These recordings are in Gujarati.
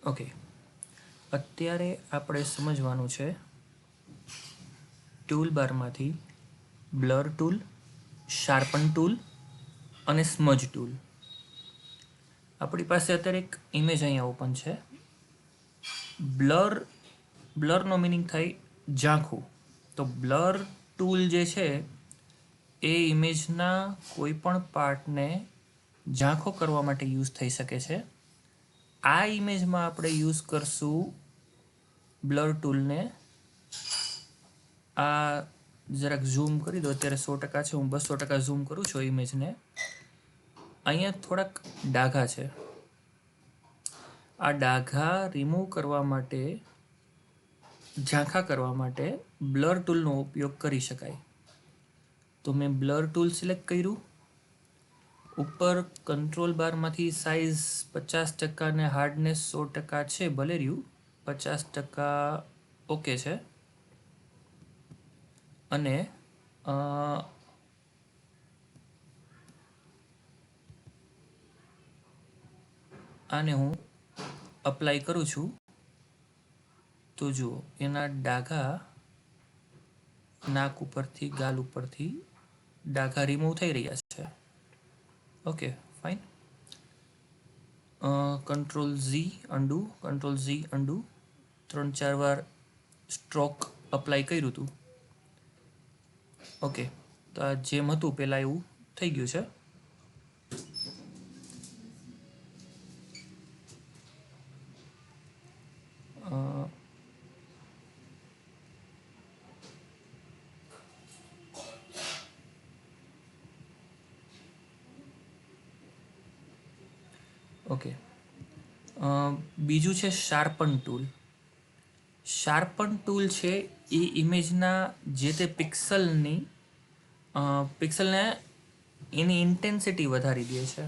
ઓકે, અત્યારે આપણે સમજવાનું છે ટૂલ બારમાંથી બ્લર ટૂલ, શાર્પન ટૂલ અને સ્મજ ટૂલ. આપણી પાસે અત્યારે એક ઇમેજ અહીંયા ઓપન છે. બ્લરનો મિનિંગ થાય ઝાંખું. તો બ્લર ટૂલ જે છે એ ઇમેજના કોઈ પણ પાર્ટને ઝાંખો કરવા માટે યુઝ થઈ શકે છે. આ ઇમેજમાં આપણે યુઝ કરશું બ્લર ટૂલને. આ જરાક ઝૂમ કરી દો. અત્યારે 100% છે, હું 200% ઝૂમ કરું છું ઇમેજને. અહીંયા થોડાક ડાઘા છે. આ ડાઘા રિમૂવ કરવા માટે, ઝાંખા કરવા માટે બ્લર ટૂલનો ઉપયોગ કરી શકાય. તો મેં બ્લર ટૂલ સિલેક્ટ કર્યું. ઉપર કંટ્રોલ બારમાંથી સાઇઝ 50% ને હાર્ડનેસ 100% છે, ભલે રહ્યું. 50% ઓકે છે. અને આને હું અપ્લાય કરું છું. તો જુઓ એના ડાઘા નાક ઉપરથી, ગાલ ઉપરથી ડાઘા રિમૂવ થઈ રહ્યા છે. Okay, fine. Control Z undo, control Z undo. 3-4 વાર સ્ટ્રોક અપ્લાય કર્યું હતું. ઓકે, તો આ જેમ હતું પહેલાં એવું થઈ ગયું છે. ઓકે, બીજું છે શાર્પન ટૂલ. શાર્પન ટૂલ છે એ ઇમેજના જે તે પિક્સલને એની ઇન્ટેન્સિટી વધારી દે છે.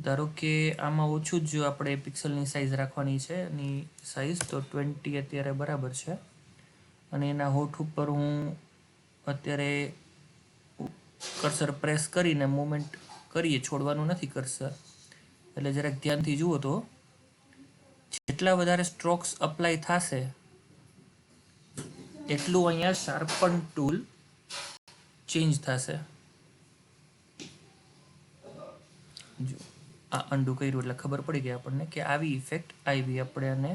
ધારો કે આમાં ઓછું જ આપણે પિક્સલની સાઇઝ રાખવાની છે. એની સાઇઝ તો 20 અત્યારે બરાબર છે. અને એના હોઠ ઉપર હું અત્યારે કર્સર પ્રેસ કરીને મૂવમેન્ટ કરીએ, છોડવાનું નથી કર્સર. એટલે જરાક ધ્યાનથી જુઓ તો જેટલા વધારે સ્ટ્રોક્સ અપ્લાય થશે એટલું અહીંયા શાર્પન ટૂલ ચેન્જ થશે. જો આ અન્ડુ કર્યું એટલે ખબર પડી ગઈ આપણને કે આવી ઇફેક્ટ આવી. આપણે આને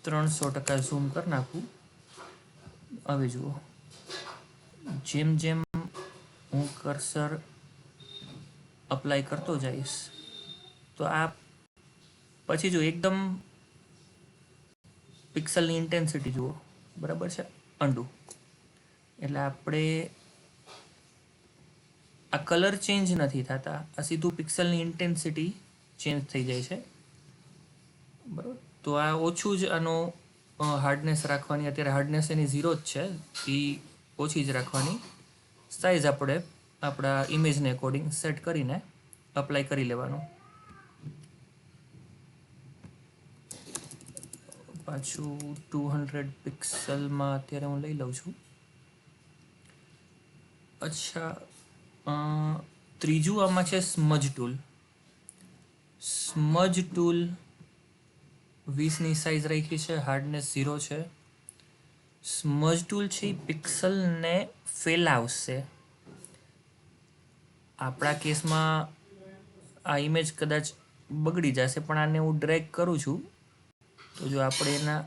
300% ઝૂમ કરી નાખું. હવે જુઓ, જેમ જેમ હું કર્સર અપ્લાય કરતો જઈશ તો આ પછી જો એકદમ પિક્સલની ઇન્ટેન્સિટી જુઓ, બરાબર છે. અન્ડુ એટલે આપણે આ કલર ચેન્જ નથી થતા, આ સીધું પિક્સલની ઇન્ટેન્સિટી ચેન્જ થઈ જાય છે. બરાબર, તો આ ઓછું જ આનો હાર્ડનેસ રાખવાની. અત્યારે હાર્ડનેસ એની 0 જ છે, એ ઓછી જ રાખવાની. સાઇઝ આપણે આપણા ઇમેજને અકોર્ડિંગ સેટ કરીને અપ્લાય કરી લેવાનું. પાછું 200 પિક્સલમાં અત્યારે હું લઈ લઉં છું. અચ્છા, ત્રીજું આમાં છે સ્મજ ટૂલ. સ્મજ ટૂલ 20ની સાઇઝ રાખી છે, હાર્ડનેસ 0 છે. સ્મજ ટૂલ છે એ પિક્સલને ફેલાવશે. આપણા કેસમાં આ ઇમેજ કદાચ બગડી જશે, પણ આને હું ડ્રેગ કરું છું તો જો આપણે એના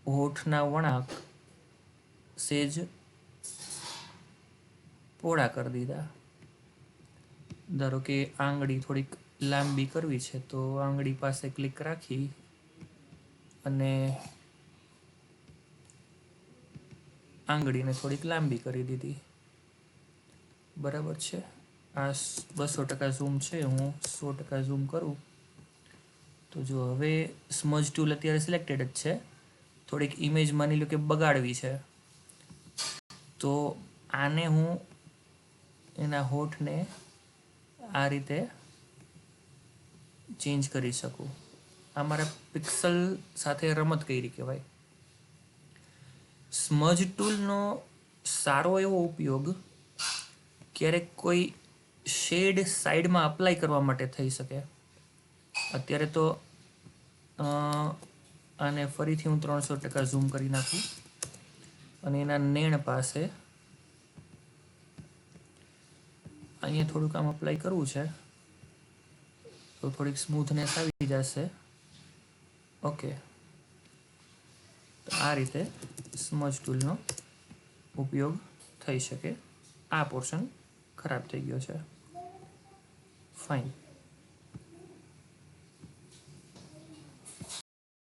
હોઠના વળાંક સેજ પોળા કરી દીધા. ધારો કે આંગળી થોડીક લાંબી કરવી છે તો આંગળી પાસે ક્લિક રાખી અને આંગળીને થોડીક લાંબી કરી દીધી. બરાબર છે. આ 200% ઝૂમ છે, હું 100% ઝૂમ કરું તો જો હવે સ્મજ ટૂલ અત્યારે સિલેક્ટેડ જ છે. થોડીક ઇમેજ માની લો કે બગાડવી છે તો આને હું એના હોઠને આ રીતે ચેન્જ કરી શકું. આ મારા પિક્સલ સાથે રમત કરી કહેવાય. સ્મજ ટૂલનો સારો એવો ઉપયોગ ક્યારેક કોઈ શેડ સાઈડમાં અપ્લાય કરવા માટે થઈ શકે. અત્યારે તો આને ફરીથી હું 300% ઝૂમ કરી નાખું અને એના નેણ પાસે અહીંયા થોડુંક આમ અપ્લાય કરવું છે તો થોડીક સ્મૂથનેસ આવી જશે. ઓકે, તો આ રીતે સ્મજ ટૂલનો ઉપયોગ થઈ શકે. આ પોર્શન ખરાબ થઈ ગયો છે. ફાઇન.